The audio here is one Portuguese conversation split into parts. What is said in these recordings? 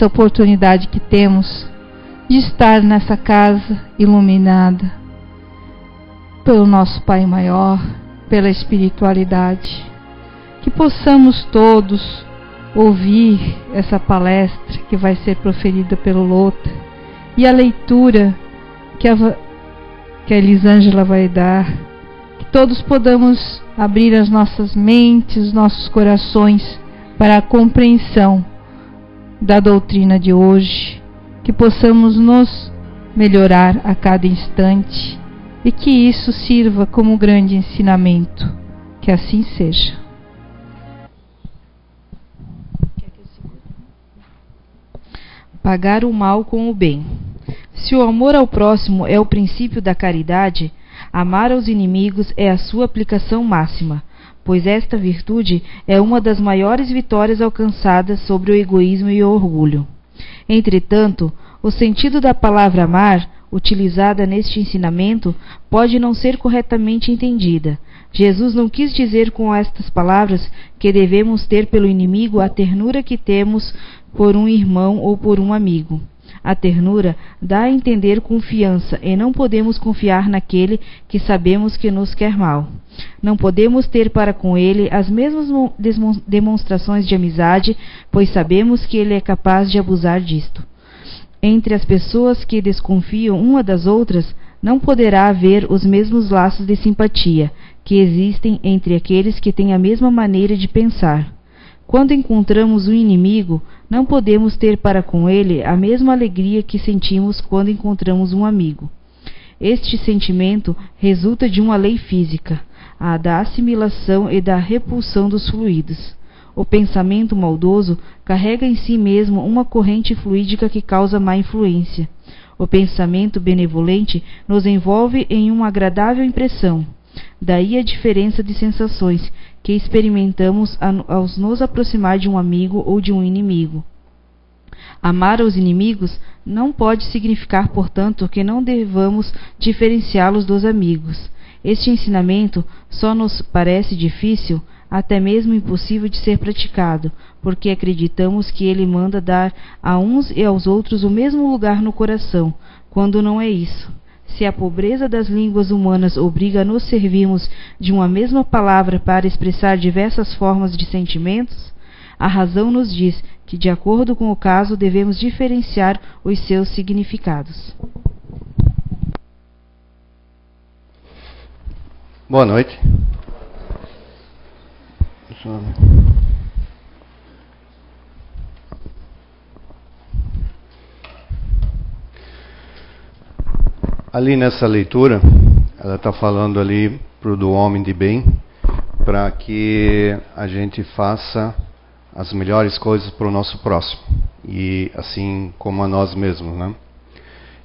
essa oportunidade que temos de estar nessa casa iluminada pelo nosso Pai Maior, pela espiritualidade, que possamos todos ouvir essa palestra que vai ser proferida pelo Lota e a leitura que a Elisângela vai dar, que todos podamos abrir as nossas mentes, nossos corações para a compreensão da doutrina de hoje, que possamos nos melhorar a cada instante e que isso sirva como grande ensinamento. Que assim seja. Pagar o mal com o bem. Se o amor ao próximo é o princípio da caridade, amar aos inimigos é a sua aplicação máxima, pois esta virtude é uma das maiores vitórias alcançadas sobre o egoísmo e o orgulho. Entretanto, o sentido da palavra amar, utilizada neste ensinamento, pode não ser corretamente entendida. Jesus não quis dizer com estas palavras que devemos ter pelo inimigo a ternura que temos por um irmão ou por um amigo. A ternura dá a entender confiança, e não podemos confiar naquele que sabemos que nos quer mal. Não podemos ter para com ele as mesmas demonstrações de amizade, pois sabemos que ele é capaz de abusar disto. Entre as pessoas que desconfiam uma das outras, não poderá haver os mesmos laços de simpatia que existem entre aqueles que têm a mesma maneira de pensar. Quando encontramos um inimigo, não podemos ter para com ele a mesma alegria que sentimos quando encontramos um amigo. Este sentimento resulta de uma lei física, a da assimilação e da repulsão dos fluidos. O pensamento maldoso carrega em si mesmo uma corrente fluídica que causa má influência. O pensamento benevolente nos envolve em uma agradável impressão. Daí a diferença de sensações que experimentamos ao nos aproximar de um amigo ou de um inimigo. Amar aos inimigos não pode significar, portanto, que não devamos diferenciá-los dos amigos. Este ensinamento só nos parece difícil, até mesmo impossível de ser praticado, porque acreditamos que ele manda dar a uns e aos outros o mesmo lugar no coração, quando não é isso. Se a pobreza das línguas humanas obriga a nos servirmos de uma mesma palavra para expressar diversas formas de sentimentos, a razão nos diz que, de acordo com o caso, devemos diferenciar os seus significados. Boa noite. Ali nessa leitura, ela está falando ali do homem de bem, para que a gente faça as melhores coisas para o nosso próximo, e assim como a nós mesmos, né?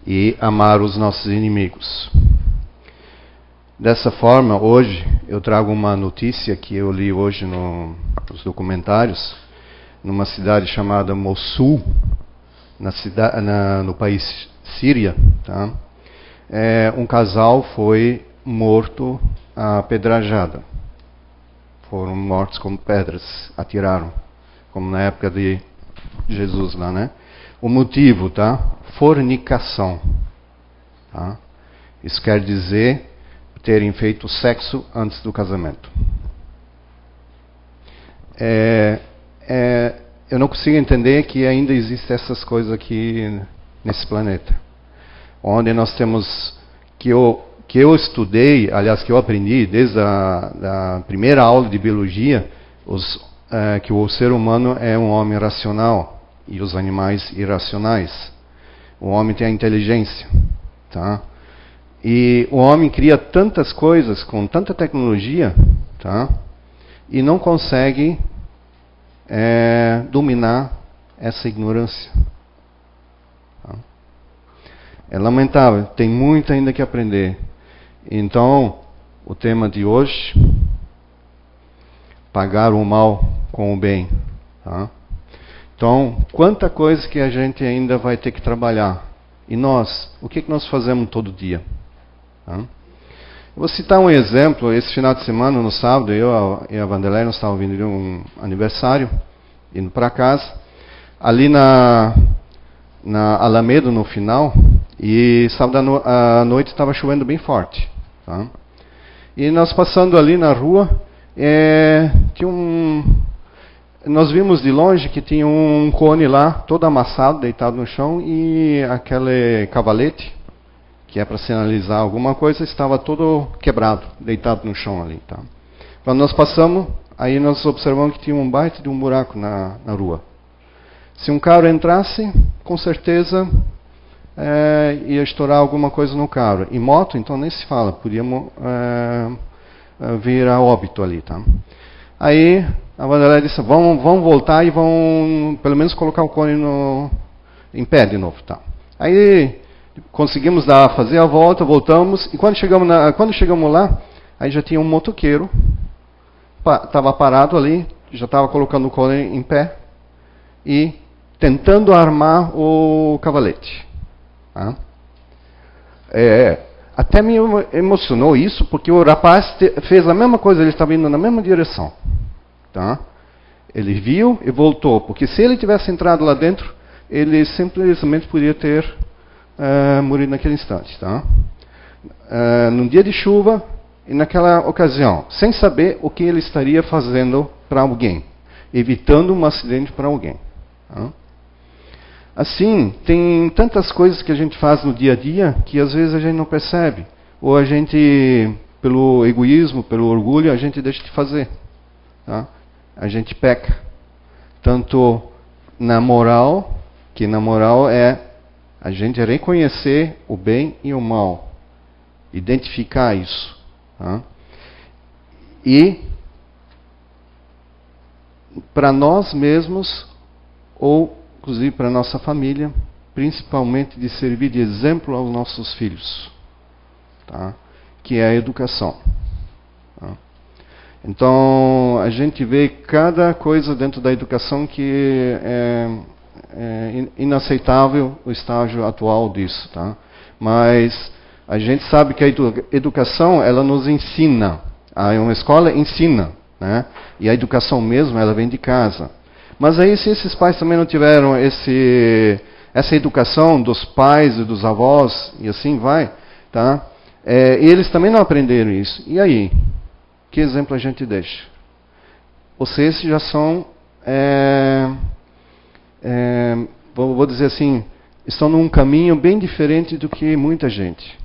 E amar os nossos inimigos. Dessa forma, hoje, eu trago uma notícia que eu li hoje nos documentários, numa cidade chamada Mossul, no país Síria, tá? Um casal foi morto a pedrajada. Foram mortos com pedras, atiraram, como na época de Jesus lá, né? O motivo, tá? Fornicação, tá? Isso quer dizer terem feito sexo antes do casamento. Eu não consigo entender que ainda existem essas coisas aqui nesse planeta, onde nós temos que eu estudei, aliás, que eu aprendi desde a primeira aula de biologia, que o ser humano é um homem racional e os animais irracionais. O homem tem a inteligência, tá? E o homem cria tantas coisas com tanta tecnologia, tá? E não consegue dominar essa ignorância. Tá? É lamentável, tem muito ainda que aprender. Então, o tema de hoje, pagar o mal com o bem. Tá? Então, quanta coisa que a gente ainda vai ter que trabalhar. E nós, o que nós fazemos todo dia? Tá? Vou citar um exemplo. Esse final de semana, no sábado, eu e a Vanderlei, nós estávamos vindo de um aniversário, indo para casa. Ali na Alameda no final, e sábado à noite estava chovendo bem forte. Tá? E nós passando ali na rua, nós vimos de longe que tinha um cone lá, todo amassado, deitado no chão, e aquele cavalete, que é para sinalizar alguma coisa, estava todo quebrado, deitado no chão ali. Tá? Quando nós passamos, aí nós observamos que tinha um baita de um buraco na rua. Se um carro entrasse, com certeza ia estourar alguma coisa no carro. E moto, então nem se fala, podíamos vir a óbito ali. Tá? Aí a Vanderlei disse, vamos voltar e vão pelo menos colocar o cone em pé de novo. Tá? Aí conseguimos fazer a volta, voltamos, e quando chegamos lá, aí já tinha um motoqueiro, estava parado ali, já estava colocando o cone em pé, e tentando armar o cavalete. Tá? Até me emocionou isso, porque o rapaz fez a mesma coisa, ele estava indo na mesma direção. Tá? Ele viu e voltou, porque se ele tivesse entrado lá dentro, ele simplesmente poderia ter morrido naquele instante. Tá? Num dia de chuva, e naquela ocasião, sem saber o que ele estaria fazendo para alguém, evitando um acidente para alguém. Tá? Assim, tem tantas coisas que a gente faz no dia a dia que às vezes a gente não percebe. Ou a gente, pelo egoísmo, pelo orgulho, a gente deixa de fazer. Tá? A gente peca. Tanto na moral, que na moral é a gente reconhecer o bem e o mal. Identificar isso. Tá? E para nós mesmos, ou inclusive para a nossa família, principalmente de servir de exemplo aos nossos filhos, tá? Que é a educação. Tá? Então, a gente vê cada coisa dentro da educação que é inaceitável o estágio atual disso. Tá? Mas a gente sabe que a educação, ela nos ensina. Uma escola ensina, né? E a educação mesmo, ela vem de casa. Mas aí, se esses pais também não tiveram essa educação dos pais e dos avós, e assim vai, tá? Eles também não aprenderam isso. E aí? Que exemplo a gente deixa? Vocês já são, vou dizer assim, estão num caminho bem diferente do que muita gente.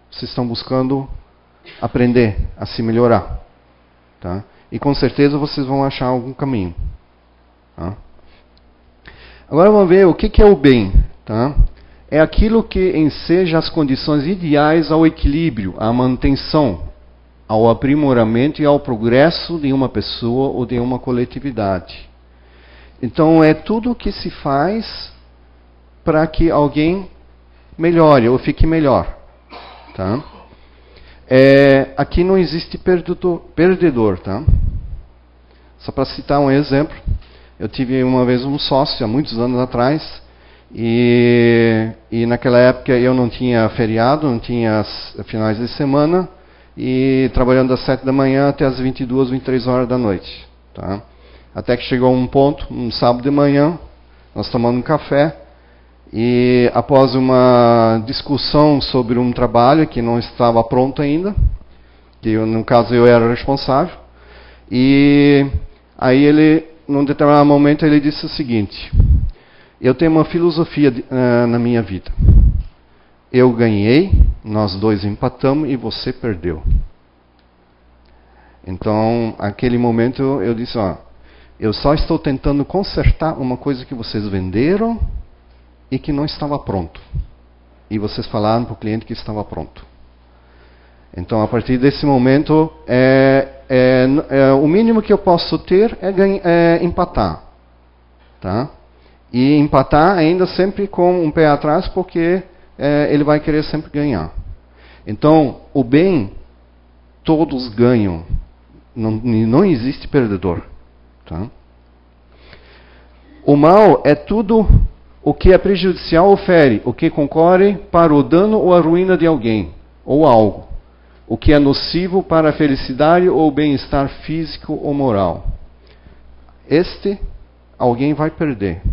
Vocês estão buscando aprender a se melhorar. Tá? E com certeza vocês vão achar algum caminho. Tá? Agora vamos ver o que é o bem. Tá? É aquilo que enseja as condições ideais ao equilíbrio, à manutenção, ao aprimoramento e ao progresso de uma pessoa ou de uma coletividade. Então é tudo o que se faz para que alguém melhore ou fique melhor. Tá? Aqui não existe perdedor. Tá? Só para citar um exemplo. Eu tive uma vez um sócio, há muitos anos atrás, e naquela época eu não tinha feriado, não tinha finais de semana, e trabalhando das 7 da manhã até as 22, 23 horas da noite. Tá? Até que chegou um ponto, um sábado de manhã, nós tomando um café, e após uma discussão sobre um trabalho que não estava pronto ainda, que no caso eu era responsável, e aí ele, num determinado momento, ele disse o seguinte: eu tenho uma filosofia na minha vida. Eu ganhei, nós dois empatamos e você perdeu. Então, naquele momento eu disse, eu só estou tentando consertar uma coisa que vocês venderam e que não estava pronto. E vocês falaram para o cliente que estava pronto. Então, a partir desse momento, o mínimo que eu posso ter é empatar. Tá? E empatar ainda sempre com um pé atrás, porque ele vai querer sempre ganhar. Então, o bem, todos ganham. Não existe perdedor. Tá? O mal é tudo o que é prejudicial ou fere, o que concorre para o dano ou a ruína de alguém ou algo. O que é nocivo para a felicidade ou bem-estar físico ou moral. Alguém vai perder.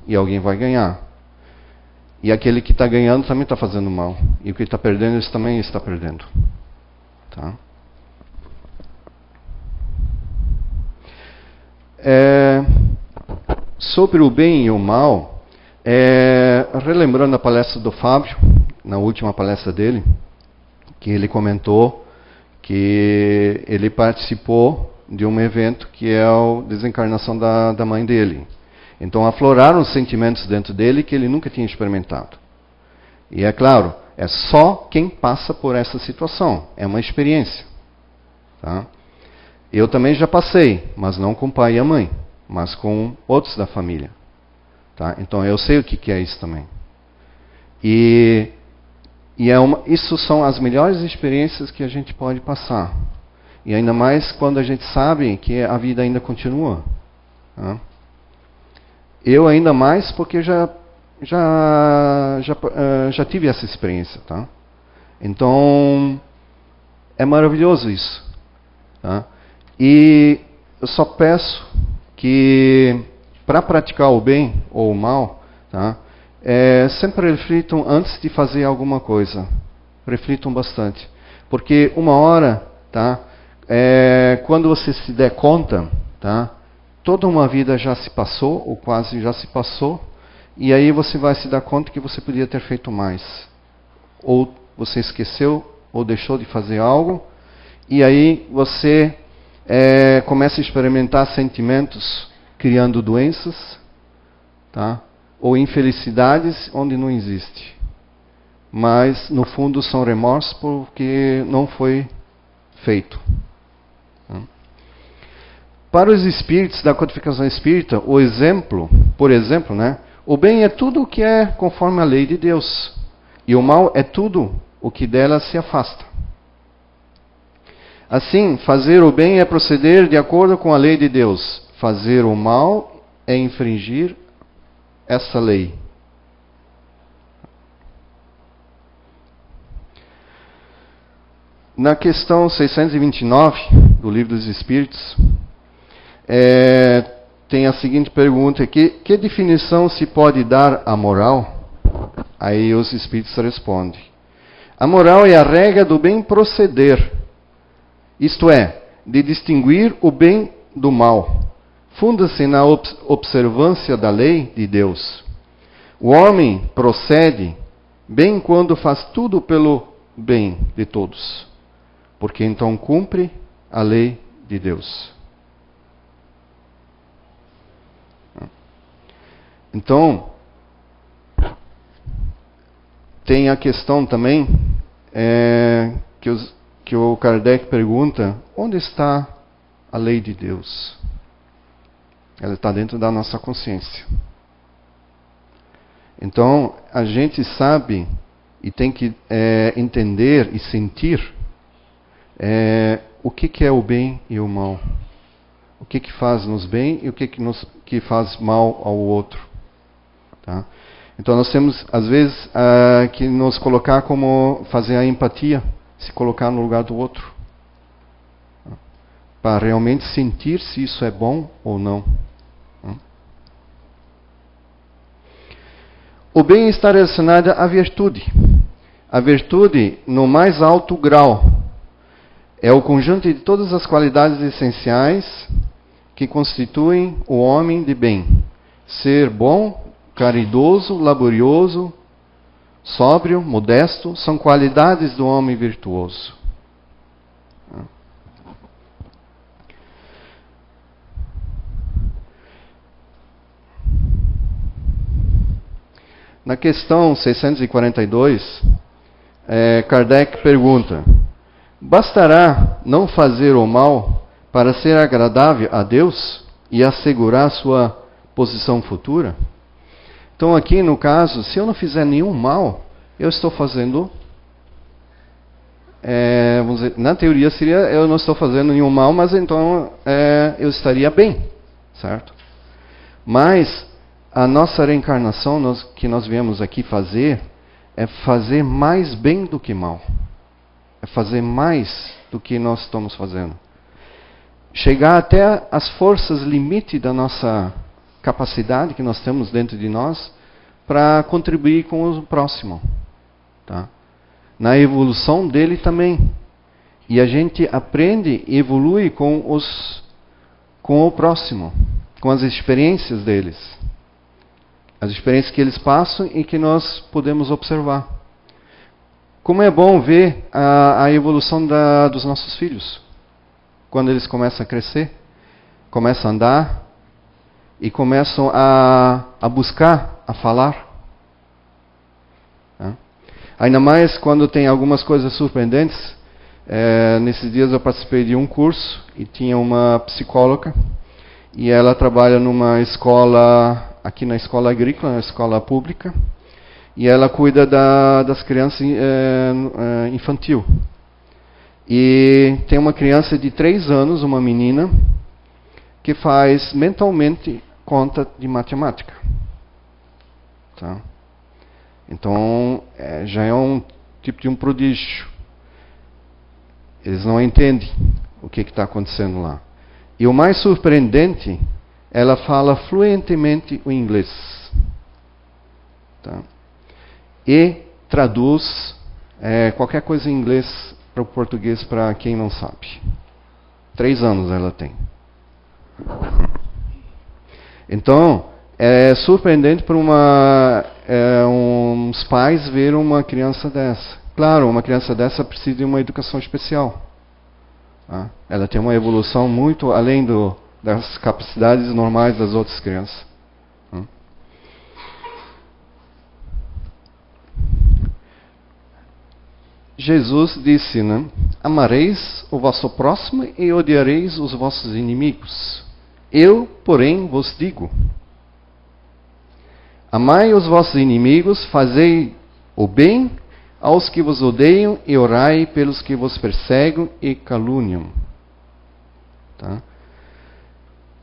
E alguém vai ganhar. E aquele que está ganhando também está fazendo mal. E o que está perdendo, ele também está perdendo. Tá? Sobre o bem e o mal, relembrando a palestra do Fábio, na última palestra dele, que ele comentou que ele participou de um evento que é a desencarnação da mãe dele. Então afloraram os sentimentos dentro dele que ele nunca tinha experimentado. E é claro, é só quem passa por essa situação, é uma experiência. Tá? Eu também já passei, mas não com o pai e a mãe, mas com outros da família. Tá? Então eu sei o que é isso também. Isso são as melhores experiências que a gente pode passar. E ainda mais quando a gente sabe que a vida ainda continua. Tá? Eu ainda mais porque já tive essa experiência. Tá? Então, é maravilhoso isso. Tá? E eu só peço que, para praticar o bem ou o mal, tá? Sempre reflitam antes de fazer alguma coisa. Reflitam bastante. Porque uma hora, tá? Quando você se der conta, tá? Toda uma vida já se passou, ou quase já se passou, e aí você vai se dar conta que você podia ter feito mais. Ou você esqueceu, ou deixou de fazer algo, e aí você começa a experimentar sentimentos criando doenças, tá? Ou infelicidades onde não existe. Mas, no fundo, são remorsos porque não foi feito. Para os espíritos da codificação espírita, por exemplo, né, o bem é tudo o que é conforme a lei de Deus. E o mal é tudo o que dela se afasta. Assim, fazer o bem é proceder de acordo com a lei de Deus. Fazer o mal é infringir essa lei. Na questão 629 do Livro dos Espíritos, tem a seguinte pergunta aqui: que definição se pode dar à moral? Aí os Espíritos respondem: a moral é a regra do bem proceder, isto é, de distinguir o bem do mal. Funda-se na observância da lei de Deus. O homem procede bem quando faz tudo pelo bem de todos, porque então cumpre a lei de Deus. Então, tem a questão também que o Kardec pergunta: onde está a lei de Deus? Ela está dentro da nossa consciência. Então, a gente sabe e tem que entender e sentir o que é o bem e o mal. O que faz-nos bem e o que faz mal ao outro. Tá? Então, nós temos, às vezes, que nos colocar como fazer a empatia, se colocar no lugar do outro. Para realmente sentir se isso é bom ou não. O bem está relacionado à virtude. A virtude, no mais alto grau, é o conjunto de todas as qualidades essenciais que constituem o homem de bem. Ser bom, caridoso, laborioso, sóbrio, modesto, são qualidades do homem virtuoso. Na questão 642, Kardec pergunta: bastará não fazer o mal para ser agradável a Deus e assegurar sua posição futura? Então aqui no caso, se eu não fizer nenhum mal, eu estou fazendo... vamos dizer, na teoria seria, eu não estou fazendo nenhum mal, mas então eu estaria bem, certo? Mas a nossa reencarnação, que nós viemos aqui fazer, é fazer mais bem do que mal. É fazer mais do que nós estamos fazendo. Chegar até as forças limite da nossa capacidade que nós temos dentro de nós, para contribuir com o próximo. Tá? Na evolução dele também. E a gente aprende e evolui com o próximo, com as experiências deles. As experiências que eles passam e que nós podemos observar. Como é bom ver a evolução dos nossos filhos. Quando eles começam a crescer, começam a andar e começam a buscar, a falar. Tá? Ainda mais quando tem algumas coisas surpreendentes. Nesses dias eu participei de um curso e tinha uma psicóloga e ela trabalha numa escola, aqui na escola agrícola, na escola pública, e ela cuida das crianças infantil. E tem uma criança de 3 anos, uma menina, que faz mentalmente conta de matemática. Tá? Então, já é um tipo de um prodígio. Eles não entendem o que está acontecendo lá. E o mais surpreendente, ela fala fluentemente o inglês. Tá? E traduz qualquer coisa em inglês para o português, para quem não sabe. 3 anos ela tem. Então, é surpreendente para uns pais ver uma criança dessa. Claro, uma criança dessa precisa de uma educação especial. Tá? Ela tem uma evolução muito além das capacidades normais das outras crianças. Jesus disse, né? Amareis o vosso próximo e odiareis os vossos inimigos. Eu, porém, vos digo: amai os vossos inimigos, fazei o bem aos que vos odeiam e orai pelos que vos perseguem e caluniam. Tá?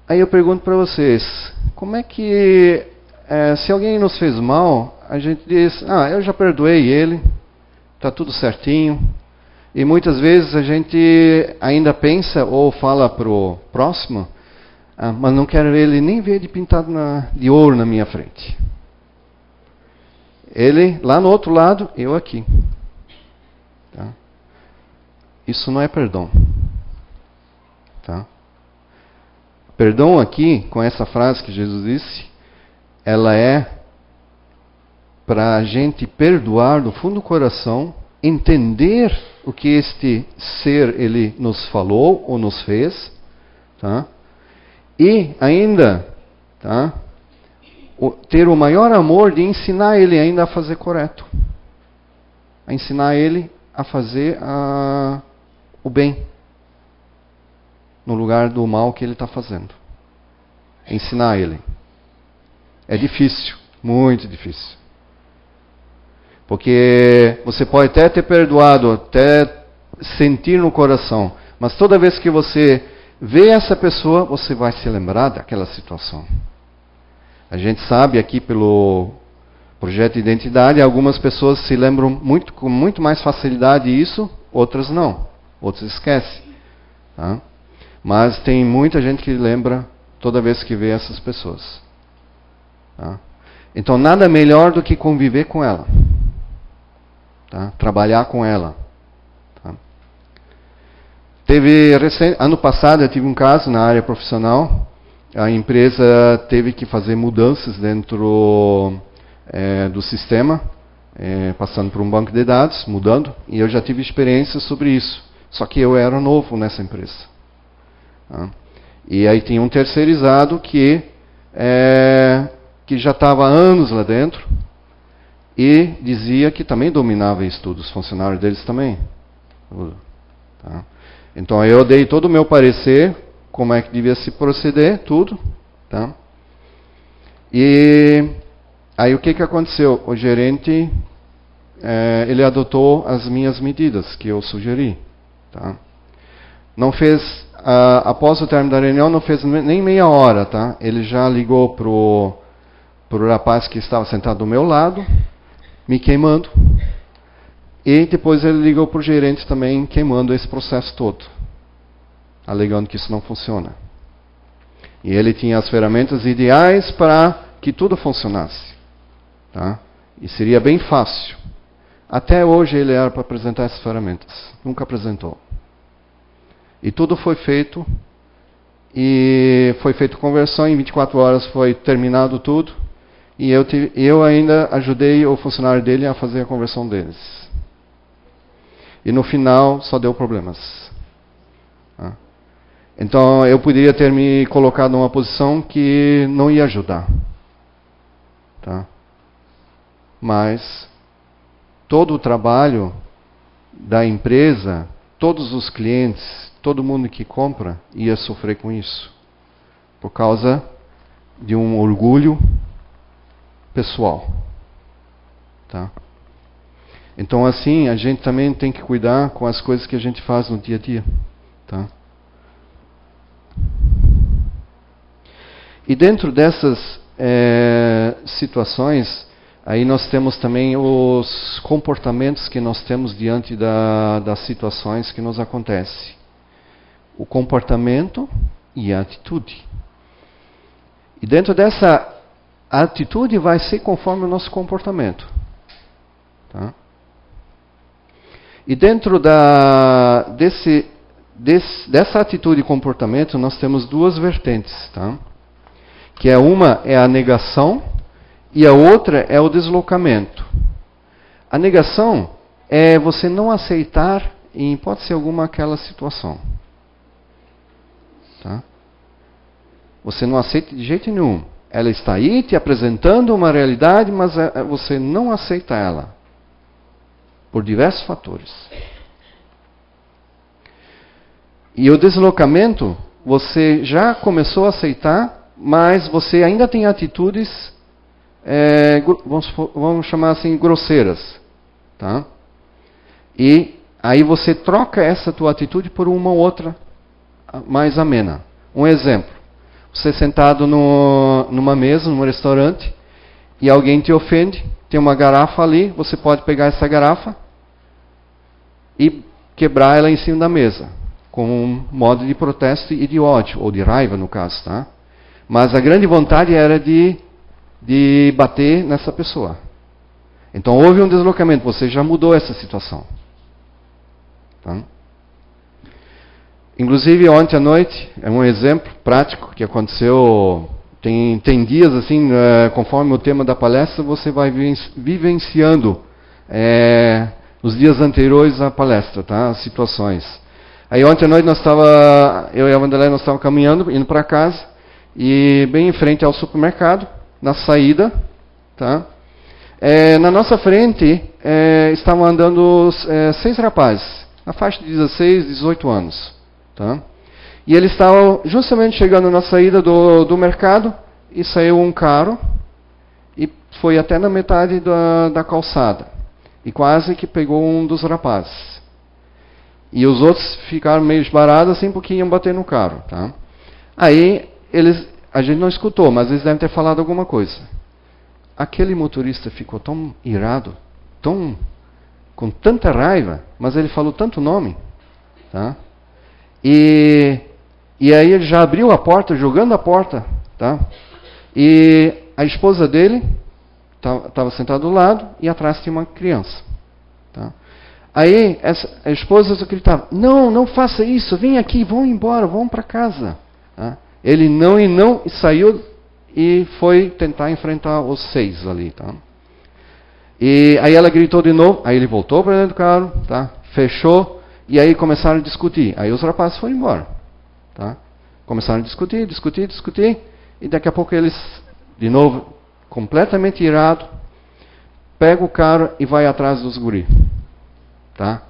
Aí eu pergunto para vocês, como é que, se alguém nos fez mal, a gente diz, eu já perdoei ele, está tudo certinho. E muitas vezes a gente ainda pensa ou fala para o próximo, mas não quero ele nem ver de pintado de ouro na minha frente. Ele lá no outro lado, eu aqui. Tá? Isso não é perdão. Tá? Perdão aqui, com essa frase que Jesus disse, ela é para a gente perdoar do fundo do coração, entender o que este ser ele nos falou ou nos fez, tá? E ainda, tá? Ter o maior amor de ensinar ele ainda a fazer correto. A ensinar ele a fazer o bem. No lugar do mal que ele está fazendo. Ensinar ele. É difícil. Muito difícil. Porque você pode até ter perdoado, até sentir no coração. Mas toda vez que você vê essa pessoa, você vai se lembrar daquela situação. A gente sabe aqui pelo projeto de identidade, algumas pessoas se lembram com muito mais facilidade disso, outras não. Outras esquecem. Tá? Mas tem muita gente que lembra toda vez que vê essas pessoas. Tá? Então nada melhor do que conviver com ela. Tá? Trabalhar com ela. Tá? Ano passado eu tive um caso na área profissional. A empresa teve que fazer mudanças dentro do sistema, passando por um banco de dados, mudando, e eu já tive experiência sobre isso. Só que eu era novo nessa empresa. Tá? E aí tinha um terceirizado que já estava há anos lá dentro e dizia que também dominava isso tudo, os funcionários deles também. Tá? Então eu dei todo o meu parecer, como é que devia se proceder, tudo. Tá? E aí o que aconteceu? O gerente, ele adotou as minhas medidas que eu sugeri. Tá? Não fez, após o término da reunião, não fez nem meia hora. Tá? Ele já ligou pro rapaz que estava sentado do meu lado, me queimando. E depois ele ligou para o gerente também, queimando esse processo todo, alegando que isso não funciona. E ele tinha as ferramentas ideais para que tudo funcionasse. Tá? E seria bem fácil. Até hoje ele era para apresentar essas ferramentas. Nunca apresentou. E tudo foi feito. E foi feita conversão, em 24 horas foi terminado tudo. E eu ainda ajudei o funcionário dele a fazer a conversão deles. E no final só deu problemas. Tá? Então eu poderia ter me colocado numa posição que não ia ajudar. Tá? Mas todo o trabalho da empresa, todos os clientes, todo mundo que compra ia sofrer com isso. Por causa de um orgulho pessoal. Tá? Então assim, a gente também tem que cuidar com as coisas que a gente faz no dia a dia. Tá? E dentro dessas situações, aí nós temos também os comportamentos que nós temos diante das situações que nos acontecem. O comportamento e a atitude. E dentro dessa atitude vai ser conforme o nosso comportamento. Tá? E dentro dessa atitude e comportamento nós temos duas vertentes. Tá? Que uma é a negação e a outra é o deslocamento. A negação é você não aceitar, em hipótese alguma, aquela situação. Tá? Você não aceita de jeito nenhum. Ela está aí te apresentando uma realidade, mas você não aceita ela. Por diversos fatores. E o deslocamento, você já começou a aceitar, mas você ainda tem atitudes, vamos chamar assim, grosseiras. Tá? E aí você troca essa tua atitude por uma outra mais amena. Um exemplo. Você sentado numa mesa, num restaurante, e alguém te ofende, tem uma garrafa ali, você pode pegar essa garrafa e quebrar ela em cima da mesa, com um modo de protesto e de ódio, ou de raiva no caso. Tá? Mas a grande vontade era de bater nessa pessoa. Então houve um deslocamento, você já mudou essa situação. Tá? Inclusive ontem à noite, é um exemplo prático que aconteceu. Tem dias assim, conforme o tema da palestra, você vai vivenciando nos dias anteriores à palestra, tá? As situações. Aí ontem à noite eu e a Wanderlei nós estávamos caminhando, indo para casa, e bem em frente ao supermercado, na saída, tá? Na nossa frente estavam andando 6 rapazes, na faixa de 16, 18 anos. Tá? E eles estavam justamente chegando na saída do mercado, e saiu um carro, e foi até na metade da calçada, e quase que pegou um dos rapazes. E os outros ficaram meio esbarados assim, porque iam bater no carro. Tá? Aí, a gente não escutou, mas eles devem ter falado alguma coisa. Aquele motorista ficou tão irado, com tanta raiva, mas ele falou tanto nome. Tá? E aí ele já abriu a porta, jogando a porta. Tá? E a esposa dele estava sentada do lado, e atrás tinha uma criança. Tá? Aí a esposa gritava: não faça isso, vem aqui, vão embora, vão para casa. Tá? Ele não e saiu e foi tentar enfrentar os 6 ali. Tá? E aí ela gritou de novo, aí ele voltou para dentro do carro, tá? Fechou, e aí começaram a discutir. Aí os rapazes foram embora. Tá? Começaram a discutir, e daqui a pouco eles, de novo, completamente irado, pega o carro e vai atrás dos guri. Tá?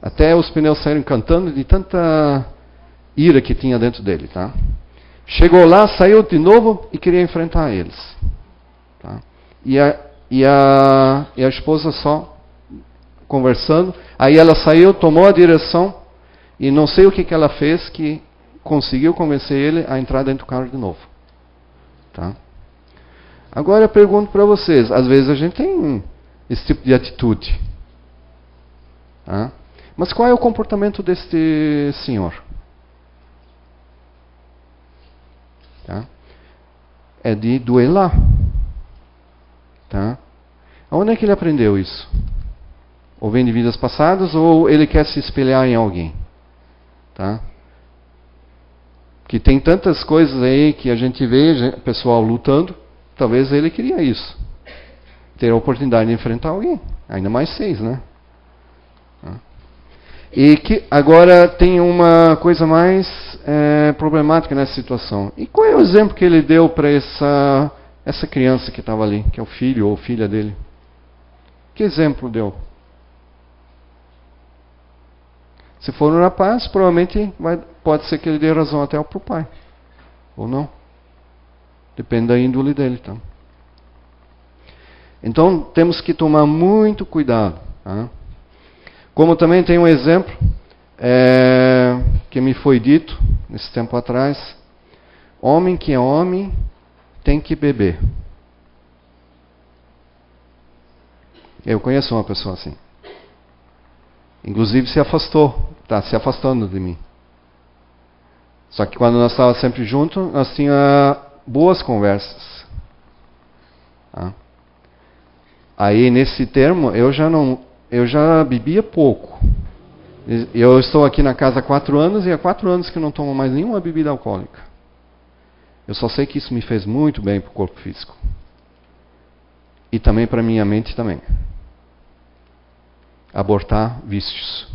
Até os pneus saíram cantando de tanta ira que tinha dentro dele. Tá? Chegou lá, saiu de novo e queria enfrentar eles. Tá? E a esposa só conversando. Aí ela saiu, tomou a direção, e não sei o que ela fez, que conseguiu convencer ele a entrar dentro do carro de novo. Tá? Agora eu pergunto para vocês, às vezes a gente tem esse tipo de atitude. Tá? Mas qual é o comportamento deste senhor? Tá? É de duelar. Tá? Onde é que ele aprendeu isso? Ou vem de vidas passadas, ou ele quer se espelhar em alguém. Tá? Que tem tantas coisas aí que a gente vê pessoal lutando, talvez ele queria isso. Ter a oportunidade de enfrentar alguém. Ainda mais 6, né? E que agora tem uma coisa mais problemática nessa situação. E qual é o exemplo que ele deu para essa criança que estava ali, que é o filho ou filha dele? Que exemplo deu? Se for um rapaz, provavelmente pode ser que ele dê razão até para o pai. Ou não. Depende da índole dele. Tá? Então, temos que tomar muito cuidado. Tá? Como também tem um exemplo que me foi dito nesse tempo atrás. Homem que é homem tem que beber. Eu conheço uma pessoa assim. Inclusive se afastou. Está se afastando de mim. Só que quando nós estávamos sempre juntos, nós tínhamos boas conversas. Tá? Aí nesse termo, eu já bebia pouco. Eu estou aqui na casa há 4 anos e há 4 anos que não tomo mais nenhuma bebida alcoólica. Eu só sei que isso me fez muito bem para o corpo físico. E também para a minha mente também. Abortar vícios.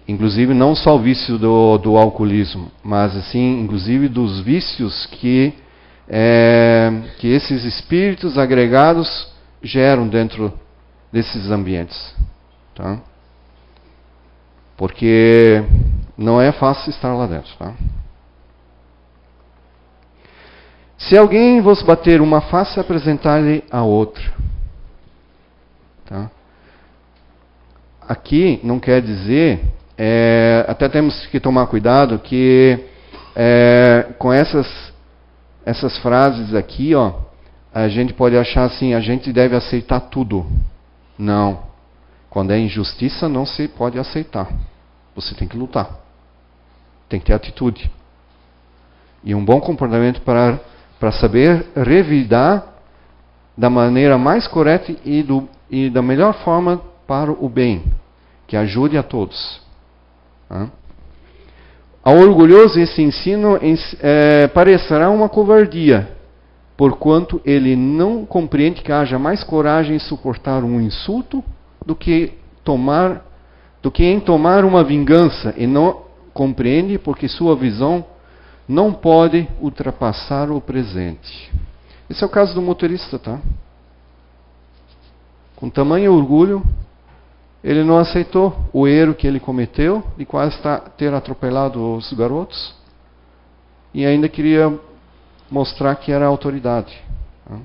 Inclusive não só o vício do alcoolismo, mas assim, inclusive dos vícios que esses espíritos agregados geram dentro desses ambientes. Tá? Porque não é fácil estar lá dentro. Tá? Se alguém vos bater uma face, apresentar-lhe a outra. Tá? Aqui não quer dizer, até temos que tomar cuidado que com essas frases aqui, ó, a gente pode achar assim, a gente deve aceitar tudo. Não. Quando é injustiça, não se pode aceitar. Você tem que lutar. Tem que ter atitude. E um bom comportamento para saber revidar da maneira mais correta e da melhor forma para o bem, que ajude a todos. Ao orgulhoso esse ensino parecerá uma covardia, porquanto ele não compreende que haja mais coragem em suportar um insulto do que em tomar uma vingança, e não compreende porque sua visão não pode ultrapassar o presente. Esse é o caso do motorista, tá? Com tamanho orgulho, ele não aceitou o erro que ele cometeu de quase ter atropelado os garotos e ainda queria mostrar que era autoridade. Tá?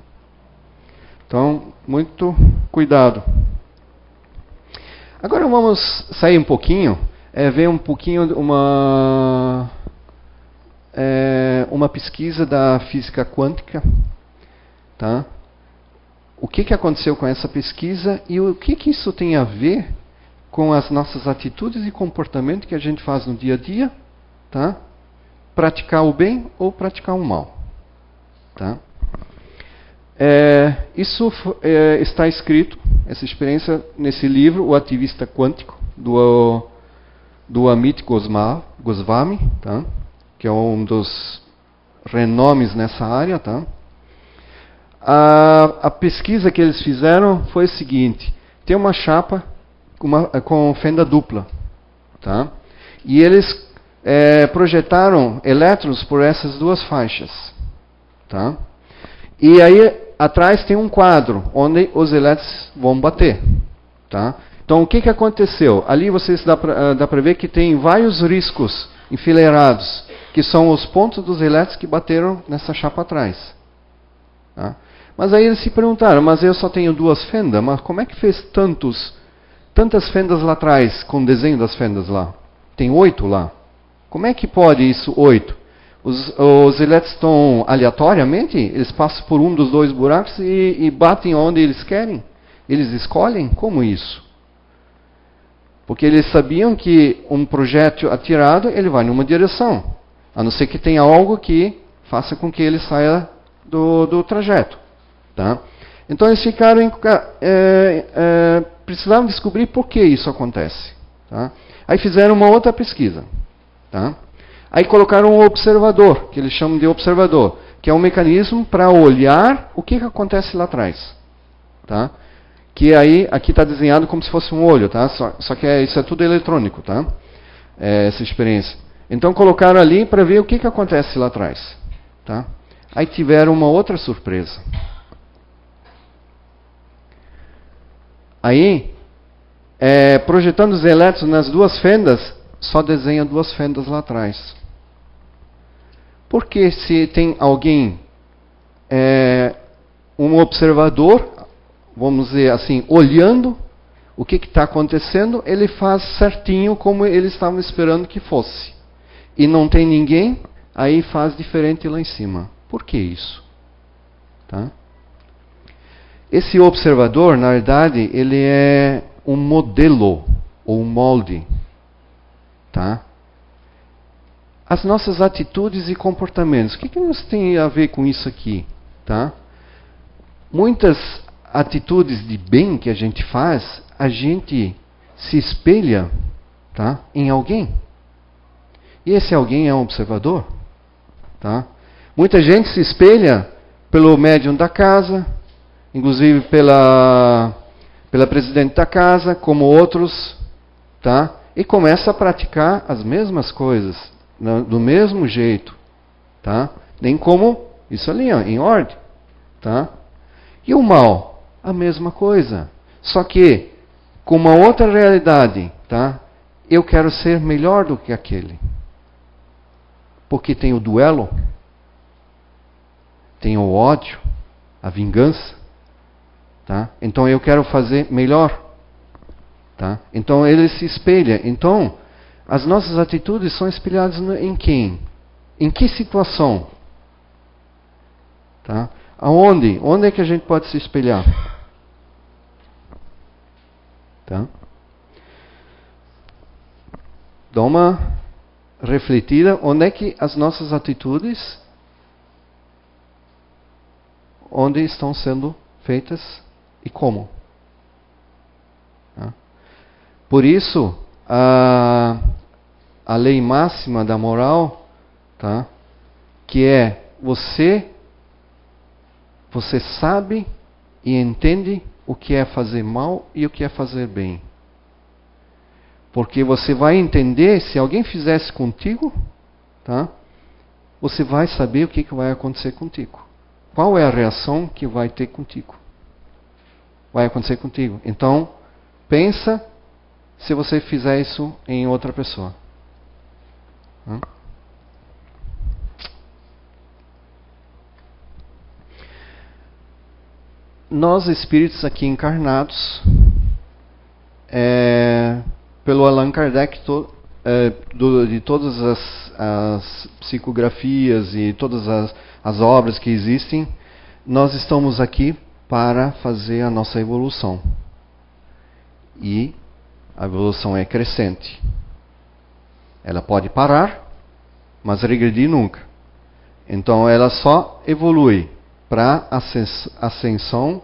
Então, muito cuidado. Agora vamos sair um pouquinho, ver um pouquinho uma pesquisa da física quântica. Tá? O que aconteceu com essa pesquisa e o que isso tem a ver com as nossas atitudes e comportamento que a gente faz no dia a dia, tá? Praticar o bem ou praticar o mal. Tá? Isso está escrito, essa experiência, nesse livro, O Ativista Quântico, do Amit Goswami, tá? Que é um dos renomes nessa área. Tá? A pesquisa que eles fizeram foi o seguinte: tem uma chapa com fenda dupla, tá? E eles projetaram elétrons por essas duas faixas, tá? E aí atrás tem um quadro onde os elétrons vão bater, tá? Então o que aconteceu? Ali vocês dá para ver que tem vários riscos enfileirados, que são os pontos dos elétrons que bateram nessa chapa atrás. Tá? Mas aí eles se perguntaram, mas eu só tenho 2 fendas, mas como é que fez tantas fendas lá atrás, com o desenho das fendas lá? Tem 8 lá. Como é que pode isso 8? Os elétrons estão aleatoriamente, eles passam por um dos 2 buracos e batem onde eles querem? Eles escolhem? Como isso? Porque eles sabiam que um projétil atirado, ele vai numa direção, a não ser que tenha algo que faça com que ele saia do trajeto. Tá? Então eles ficaram precisavam descobrir por que isso acontece. Tá? Aí fizeram uma outra pesquisa. Tá? Aí colocaram um observador, que eles chamam de observador, que é um mecanismo para olhar o que acontece lá atrás. Tá? Que aí, aqui está desenhado como se fosse um olho, tá? Só que isso é tudo eletrônico, tá? Essa experiência. Então colocaram ali para ver o que acontece lá atrás. Tá? Aí tiveram uma outra surpresa. Aí, projetando os elétrons nas duas fendas, só desenha duas fendas lá atrás. Porque se tem alguém, um observador, vamos dizer assim, olhando o que está acontecendo, ele faz certinho como eles estavam esperando que fosse. E não tem ninguém, aí faz diferente lá em cima. Por que isso? Tá? Esse observador, na verdade, ele é um modelo, ou um molde. Tá? As nossas atitudes e comportamentos, o que nós tem a ver com isso aqui? Tá? Muitas atitudes de bem que a gente faz, a gente se espelha, tá, em alguém. E esse alguém é um observador. Tá? Muita gente se espelha pelo médium da casa, inclusive pela presidente da casa, como outros, tá? E começa a praticar as mesmas coisas, do mesmo jeito. Tá? Nem como isso ali, ó, em ordem. Tá? E o mal? A mesma coisa. Só que com uma outra realidade. Tá? Eu quero ser melhor do que aquele. Porque tem o duelo, tem o ódio, a vingança. Tá? Então eu quero fazer melhor. Tá? Então ele se espelha. Então, as nossas atitudes são espelhadas em quem? Em que situação? Tá? Aonde? Onde é que a gente pode se espelhar? Tá? Dá uma refletida. Onde é que as nossas atitudes, onde estão sendo feitas e como? Tá? Por isso, a lei máxima da moral, tá? Que é você sabe e entende o que é fazer mal e o que é fazer bem. Porque você vai entender, se alguém fizesse contigo, tá? Você vai saber o que vai acontecer contigo. Qual é a reação que vai ter contigo? Vai acontecer contigo. Então, pensa se você fizer isso em outra pessoa. Nós, espíritos aqui encarnados, pelo Allan Kardec, de todas as psicografias e todas as obras que existem, nós estamos aqui para fazer a nossa evolução. E a evolução é crescente. Ela pode parar, mas regredir nunca. Então ela só evolui para ascensão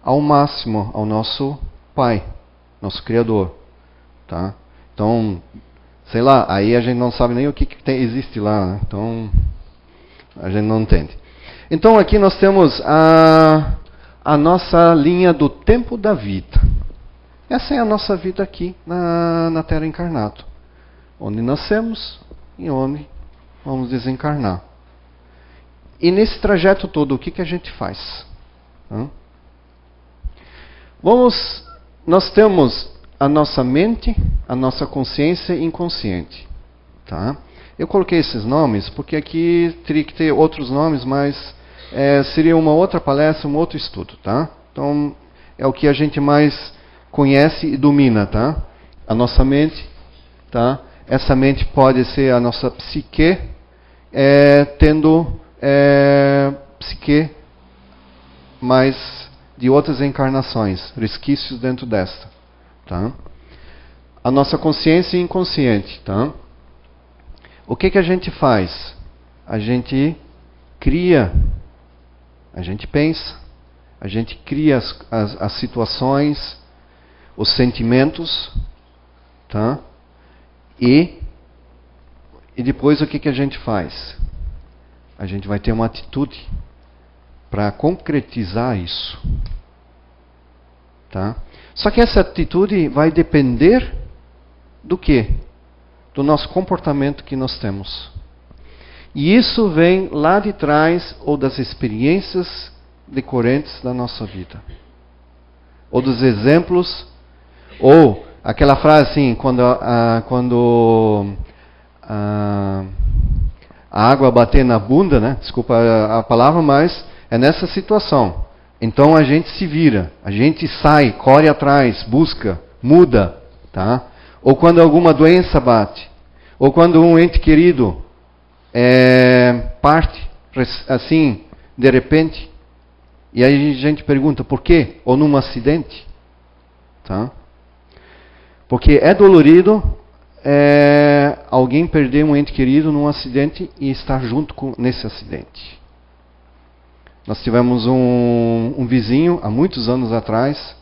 ao máximo, ao nosso Pai, nosso Criador. Tá? Então, sei lá, aí a gente não sabe nem o que existe lá. Né? Então, a gente não entende. Então aqui nós temos a nossa linha do tempo da vida. Essa é a nossa vida aqui na Terra encarnado. Onde nascemos e onde vamos desencarnar. E nesse trajeto todo, o que a gente faz? Nós temos a nossa mente, a nossa consciência inconsciente. Tá? Eu coloquei esses nomes porque aqui teria que ter outros nomes, mas seria uma outra palestra, um outro estudo. Tá? Então, é o que a gente mais conhece e domina. Tá? A nossa mente. Tá? Essa mente pode ser a nossa psique, tendo psique mais de outras encarnações, resquícios dentro desta. Tá? A nossa consciência inconsciente. Tá? O que a gente faz? A gente cria, a gente pensa, A gente cria as situações, os sentimentos, tá? E depois o que a gente faz? A gente vai ter uma atitude para concretizar isso. Tá? Só que essa atitude vai depender do quê? Do nosso comportamento que nós temos. E isso vem lá de trás, ou das experiências decorrentes da nossa vida. Ou dos exemplos, ou aquela frase assim, quando a água bater na bunda, né? Desculpa a palavra, mas é nessa situação. Então a gente se vira, a gente sai, corre atrás, busca, muda, tá? Ou quando alguma doença bate, ou quando um ente querido parte, assim, de repente, e aí a gente pergunta por quê? Ou num acidente, tá? Porque é dolorido alguém perder um ente querido num acidente e estar junto nesse acidente. Nós tivemos um vizinho, há muitos anos atrás,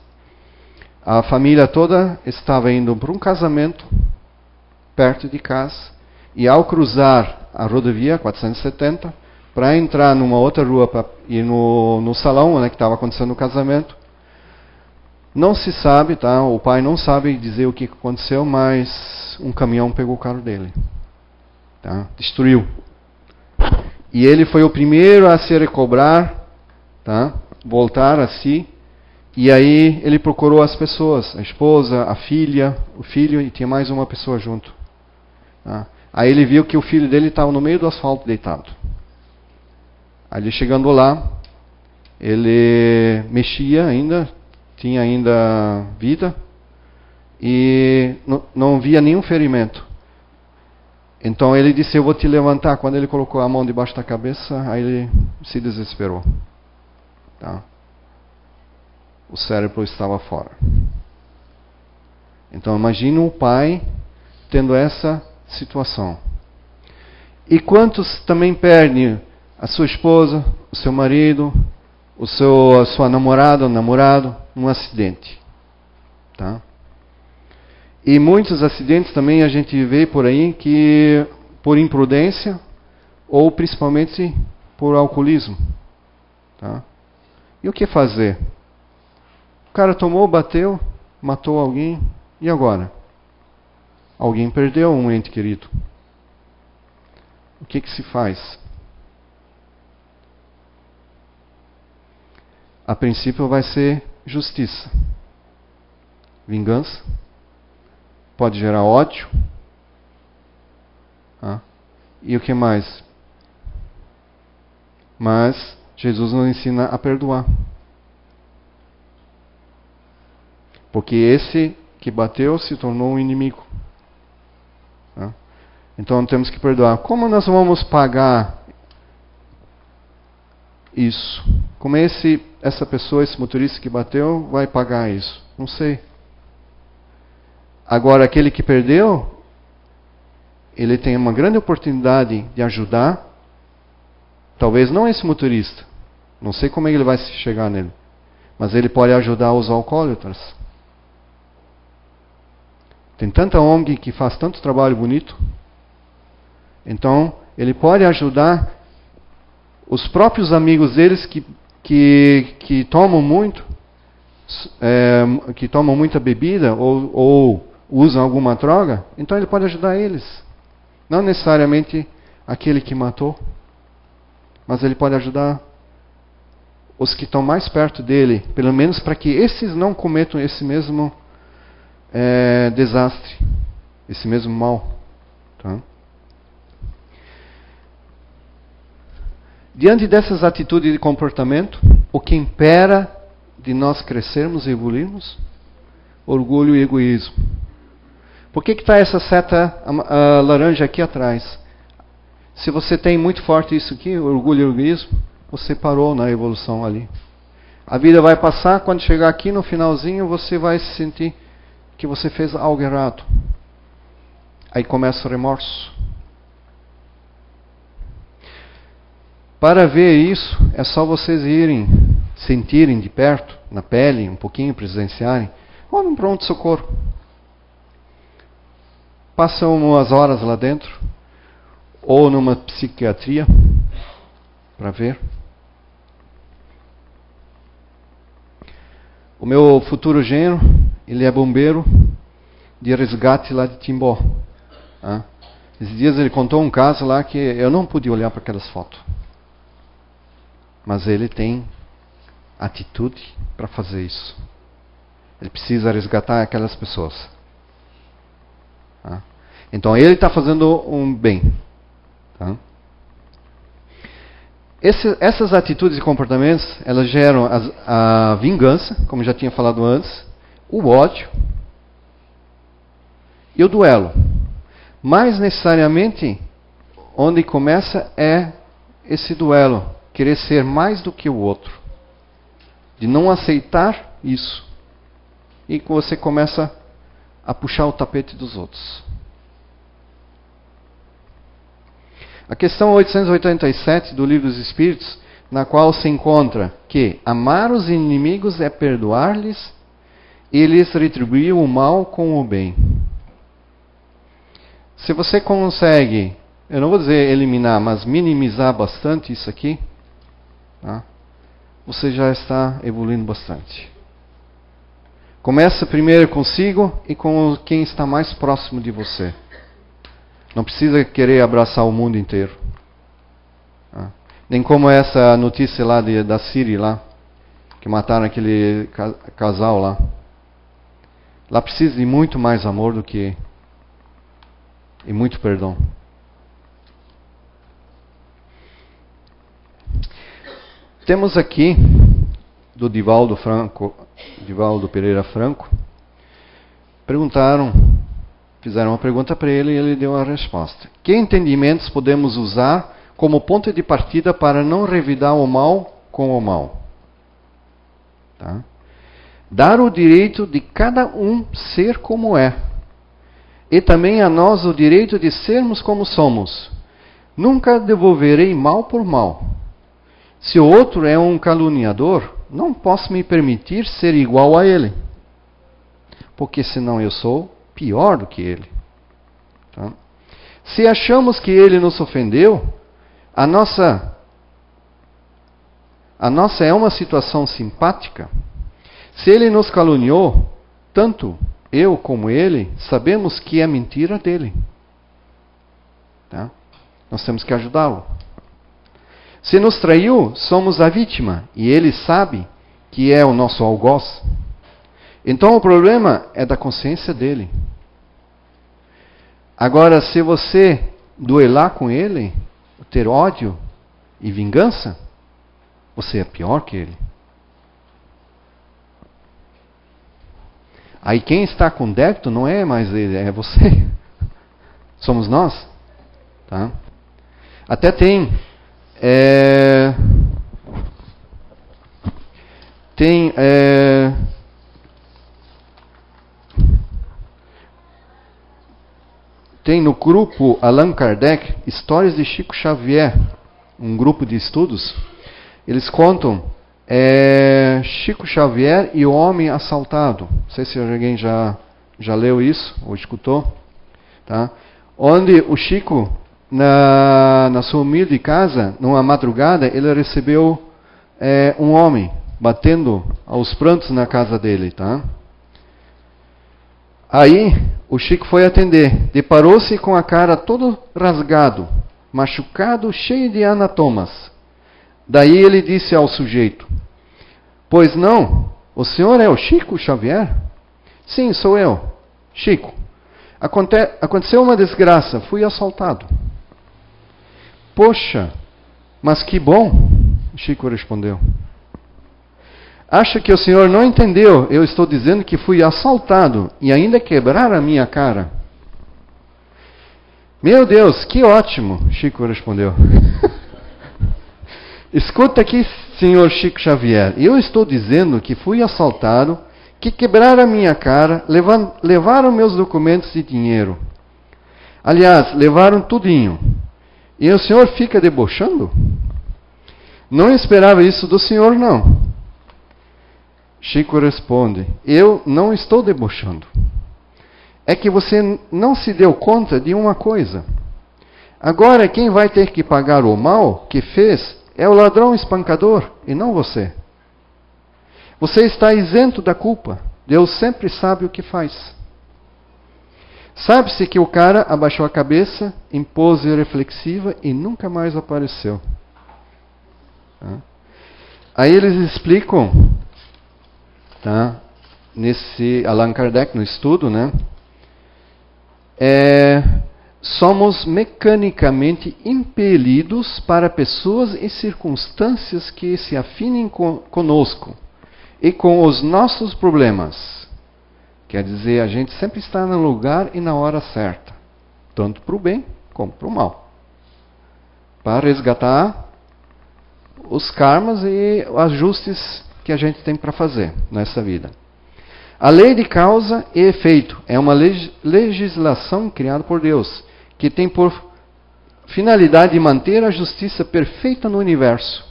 a família toda estava indo para um casamento perto de casa, e ao cruzar a rodovia 470, para entrar numa outra rua para ir no salão onde estava acontecendo o casamento, não se sabe, tá? O pai não sabe dizer o que aconteceu, mas um caminhão pegou o carro dele, tá? Destruiu. E ele foi o primeiro a se recobrar, tá? Voltar a si. E aí ele procurou as pessoas, a esposa, a filha, o filho, e tinha mais uma pessoa junto. Tá? Aí ele viu que o filho dele estava no meio do asfalto deitado. Aí ele chegando lá, ele mexia ainda, tinha ainda vida, e não via nenhum ferimento. Então ele disse, eu vou te levantar. Quando ele colocou a mão debaixo da cabeça, aí ele se desesperou. Tá? O cérebro estava fora. Então imagina o pai tendo essa situação. E quantos também perdem a sua esposa, o seu marido, a sua namorada ou namorado num acidente. Tá? E muitos acidentes também a gente vê por aí que por imprudência ou principalmente por alcoolismo. Tá? E o que fazer? O cara tomou, bateu, matou alguém, e agora? Alguém perdeu um ente querido. O que se faz? A princípio vai ser justiça. Vingança. Pode gerar ódio. E o que mais? Mas Jesus nos ensina a perdoar. Porque esse que bateu se tornou um inimigo. Então temos que perdoar. Como nós vamos pagar isso? Como essa pessoa, esse motorista que bateu, vai pagar isso? Não sei. Agora, aquele que perdeu, ele tem uma grande oportunidade de ajudar. Talvez não esse motorista. Não sei como ele vai chegar nele. Mas ele pode ajudar os alcoólatras. Tem tanta ONG que faz tanto trabalho bonito. Então, ele pode ajudar os próprios amigos deles que tomam muito, que tomam muita bebida ou usam alguma droga. Então, ele pode ajudar eles. Não necessariamente aquele que matou, mas ele pode ajudar os que estão mais perto dele, pelo menos para que esses não cometam esse mesmo desastre, esse mesmo mal. Tá? Diante dessas atitudes de comportamento, o que impera de nós crescermos e evoluirmos? Orgulho e egoísmo. Por que está essa seta laranja aqui atrás? Se você tem muito forte isso aqui, orgulho e egoísmo, você parou na evolução ali. A vida vai passar, quando chegar aqui no finalzinho, você vai se sentir que você fez algo errado. Aí começa o remorso. Para ver isso, é só vocês irem sentirem de perto, na pele, um pouquinho, presenciarem, ou num pronto-socorro. Passam umas horas lá dentro, ou numa psiquiatria, para ver. O meu futuro genro, ele é bombeiro de resgate lá de Timbó. Esses dias ele contou um caso lá que eu não pude olhar para aquelas fotos. Mas ele tem atitude para fazer isso. Ele precisa resgatar aquelas pessoas. Então ele está fazendo um bem. Essas atitudes e comportamentos, elas geram a vingança, como já tinha falado antes, o ódio e o duelo. Mas necessariamente, onde começa é esse duelo, querer ser mais do que o outro, de não aceitar isso, e que você começa a puxar o tapete dos outros. A questão 887 do Livro dos Espíritos, na qual se encontra que amar os inimigos é perdoar-lhes e lhes retribuir o mal com o bem. Se você consegue, eu não vou dizer eliminar, mas minimizar bastante isso aqui, você já está evoluindo bastante. Começa primeiro consigo e com quem está mais próximo de você. Não precisa querer abraçar o mundo inteiro. Nem como essa notícia lá da Síria, lá, que mataram aquele casal lá. Lá precisa de muito mais amor do que... e muito perdão. Temos aqui, do Divaldo Pereira Franco, fizeram uma pergunta para ele e ele deu a resposta. Que entendimentos podemos usar como ponto de partida para não revidar o mal com o mal? Dar o direito de cada um ser como é. E também a nós o direito de sermos como somos. Nunca devolverei mal por mal. Se o outro é um caluniador, não posso me permitir ser igual a ele. Porque senão eu sou pior do que ele. Se achamos que ele nos ofendeu, a nossa é uma situação simpática. Se ele nos caluniou, tanto eu como ele sabemos que é mentira dele. Nós temos que ajudá-lo. Se nos traiu, somos a vítima e ele sabe que é o nosso algoz. Então o problema é da consciência dele. Agora, se você duelar com ele, ter ódio e vingança, você é pior que ele. Aí quem está com débito não é mais ele, é você. Somos nós. Até tem no grupo Allan Kardec, Histórias de Chico Xavier, um grupo de estudos, eles contam Chico Xavier e o Homem Assaltado. Não sei se alguém já leu isso ou escutou. Onde o Chico, na sua humilde casa, numa madrugada, ele recebeu um homem batendo aos prantos na casa dele. Aí o Chico foi atender, deparou-se com a cara todo rasgado, machucado, cheio de hematomas. Daí ele disse ao sujeito: pois não, o senhor é o Chico Xavier? Sim, sou eu, Chico. Aconteceu uma desgraça, fui assaltado. Poxa, mas que bom, Chico respondeu. Acha que o senhor não entendeu? Eu estou dizendo que fui assaltado e ainda quebraram a minha cara. Meu Deus, que ótimo, Chico respondeu. Escuta aqui, senhor Chico Xavier, eu estou dizendo que fui assaltado, que quebraram a minha cara, levaram meus documentos e dinheiro. Aliás, levaram tudinho. E o senhor fica debochando? Não esperava isso do senhor, não. Chico responde: eu não estou debochando. É que você não se deu conta de uma coisa. Agora quem vai ter que pagar o mal que fez é o ladrão espancador e não você. Você está isento da culpa. Deus sempre sabe o que faz. Sabe-se que o cara abaixou a cabeça em pose reflexiva e nunca mais apareceu. Aí eles explicam, tá? Nesse Allan Kardec, no estudo, né? Somos mecanicamente impelidos para pessoas e circunstâncias que se afinem conosco e com os nossos problemas. Quer dizer, a gente sempre está no lugar e na hora certa, tanto para o bem como para o mal, para resgatar os karmas e ajustes que a gente tem para fazer nessa vida. A lei de causa e efeito é uma legislação criada por Deus, que tem por finalidade de manter a justiça perfeita no universo.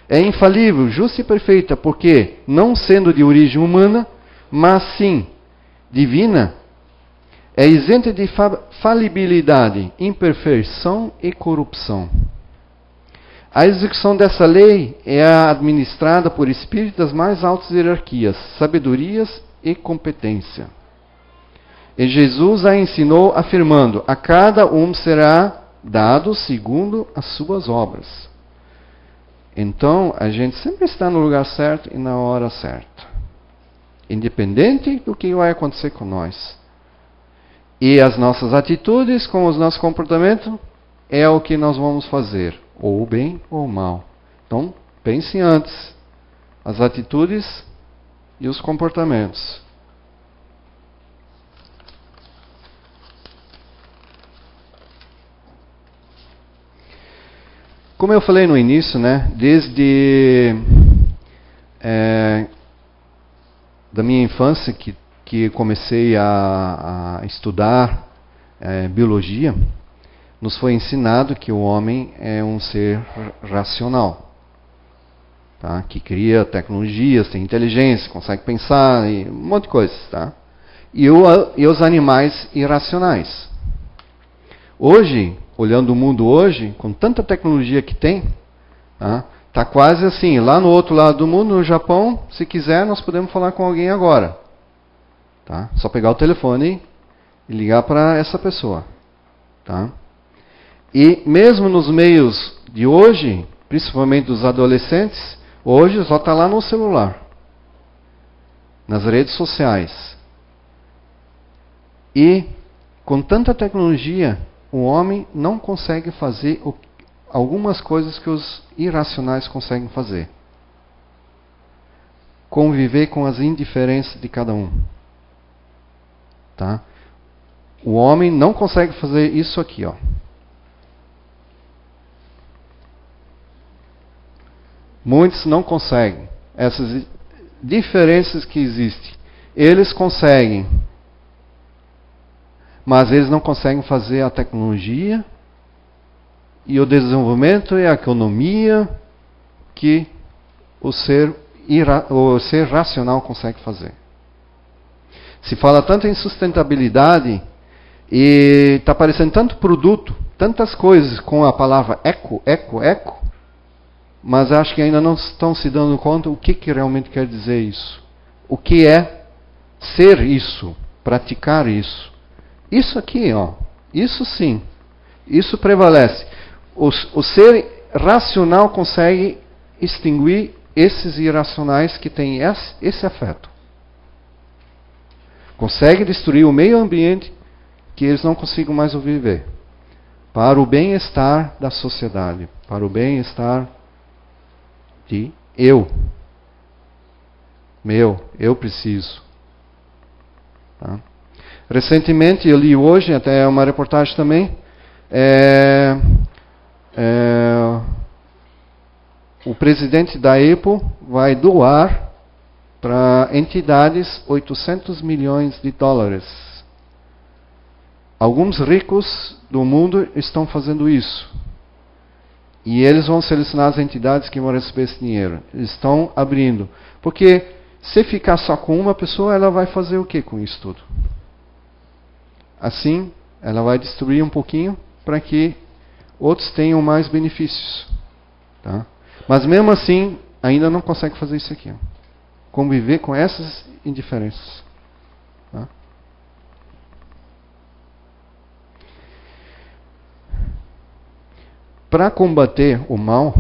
É infalível, justa e perfeita, porque, não sendo de origem humana, mas sim divina, é isenta de falibilidade, imperfeição e corrupção. A execução dessa lei é administrada por espíritos das mais altas hierarquias, sabedorias e competência. E Jesus a ensinou afirmando: a cada um será dado segundo as suas obras. Então, a gente sempre está no lugar certo e na hora certa, independente do que vai acontecer com nós. E as nossas atitudes, com os nossos comportamentos, é o que nós vamos fazer, ou bem ou mal. Então, pense antes as atitudes e os comportamentos. Como eu falei no início, né, desde da minha infância que comecei a estudar biologia, nos foi ensinado que o homem é um ser racional, tá? Que cria tecnologias, tem inteligência, consegue pensar, e um monte de coisas. Tá? E os animais irracionais. Hoje, olhando o mundo hoje, com tanta tecnologia que tem, tá quase assim, lá no outro lado do mundo, no Japão, se quiser, nós podemos falar com alguém agora. Tá? Só pegar o telefone e ligar para essa pessoa. Tá? E mesmo nos meios de hoje, principalmente dos adolescentes, hoje só está lá no celular, nas redes sociais. E com tanta tecnologia, o homem não consegue fazer algumas coisas que os irracionais conseguem fazer. Conviver com as indiferenças de cada um. Tá? O homem não consegue fazer isso aqui, ó. Muitos não conseguem. Essas diferenças que existem, eles conseguem. Mas eles não conseguem fazer a tecnologia e o desenvolvimento e a economia que o ser racional consegue fazer. Se fala tanto em sustentabilidade e está aparecendo tanto produto, tantas coisas com a palavra eco, mas acho que ainda não estão se dando conta o que realmente quer dizer isso. O que é ser isso, praticar isso. Isso aqui, ó, isso sim, isso prevalece. O ser racional consegue extinguir esses irracionais que têm esse afeto. Consegue destruir o meio ambiente que eles não consigam mais viver. Para o bem-estar da sociedade, para o bem-estar de eu. Eu preciso. Tá? Recentemente, eu li hoje, até uma reportagem também, o presidente da Apple vai doar para entidades 800 milhões de dólares. Alguns ricos do mundo estão fazendo isso. E eles vão selecionar as entidades que vão receber esse dinheiro. Eles estão abrindo. Porque Se ficar só com uma pessoa, ela vai fazer o que com isso tudo? Assim, ela vai destruir um pouquinho para que outros tenham mais benefícios. Tá? Mas mesmo assim, ainda não consegue fazer isso aqui. Ó. Conviver com essas indiferenças. Tá? Para combater o mal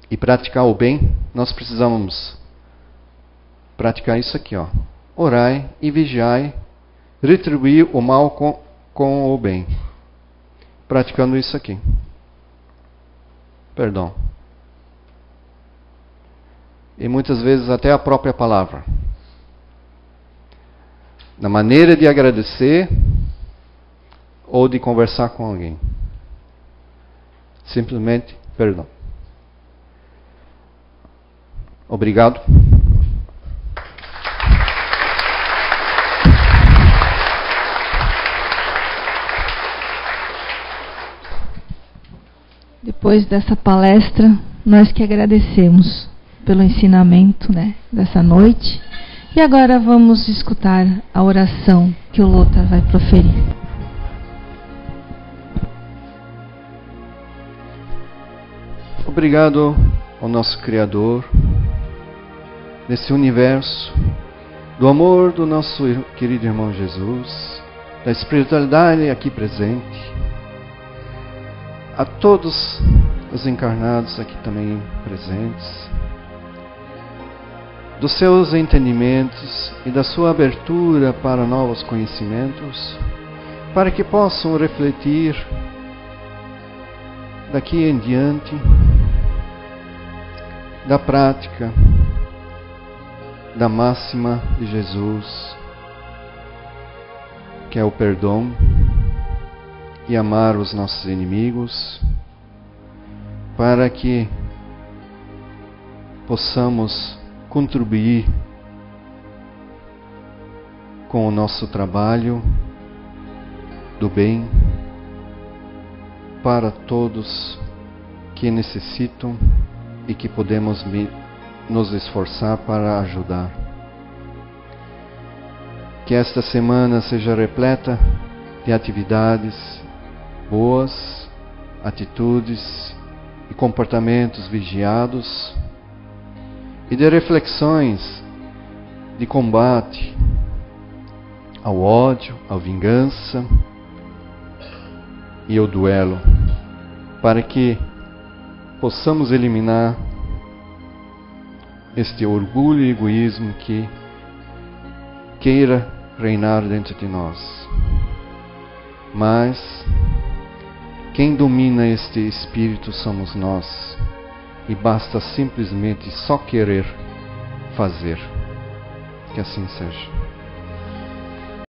e praticar o bem, nós precisamos praticar isso aqui, ó. Orai e vigiai, retribuir o mal com o bem. Praticando isso aqui. Perdão. E muitas vezes até a própria palavra. Na maneira de agradecer ou de conversar com alguém. Simplesmente perdão. Obrigado. Depois dessa palestra, nós que agradecemos pelo ensinamento, né, dessa noite. E agora vamos escutar a oração que o Lothar vai proferir. Obrigado ao nosso Criador, desse universo, do amor do nosso querido irmão Jesus, da espiritualidade aqui presente, a todos os encarnados aqui também presentes, dos seus entendimentos e da sua abertura para novos conhecimentos, para que possam refletir daqui em diante da prática da máxima de Jesus, que é o perdão e amar os nossos inimigos, para que possamos contribuir com o nosso trabalho do bem para todos que necessitam e que podemos nos esforçar para ajudar. Que esta semana seja repleta de atividades boas, atitudes e comportamentos vigiados e de reflexões de combate ao ódio, à vingança e ao duelo, para que possamos eliminar este orgulho e egoísmo que queira reinar dentro de nós. Mas quem domina este espírito somos nós, e basta simplesmente só querer fazer. Que assim seja.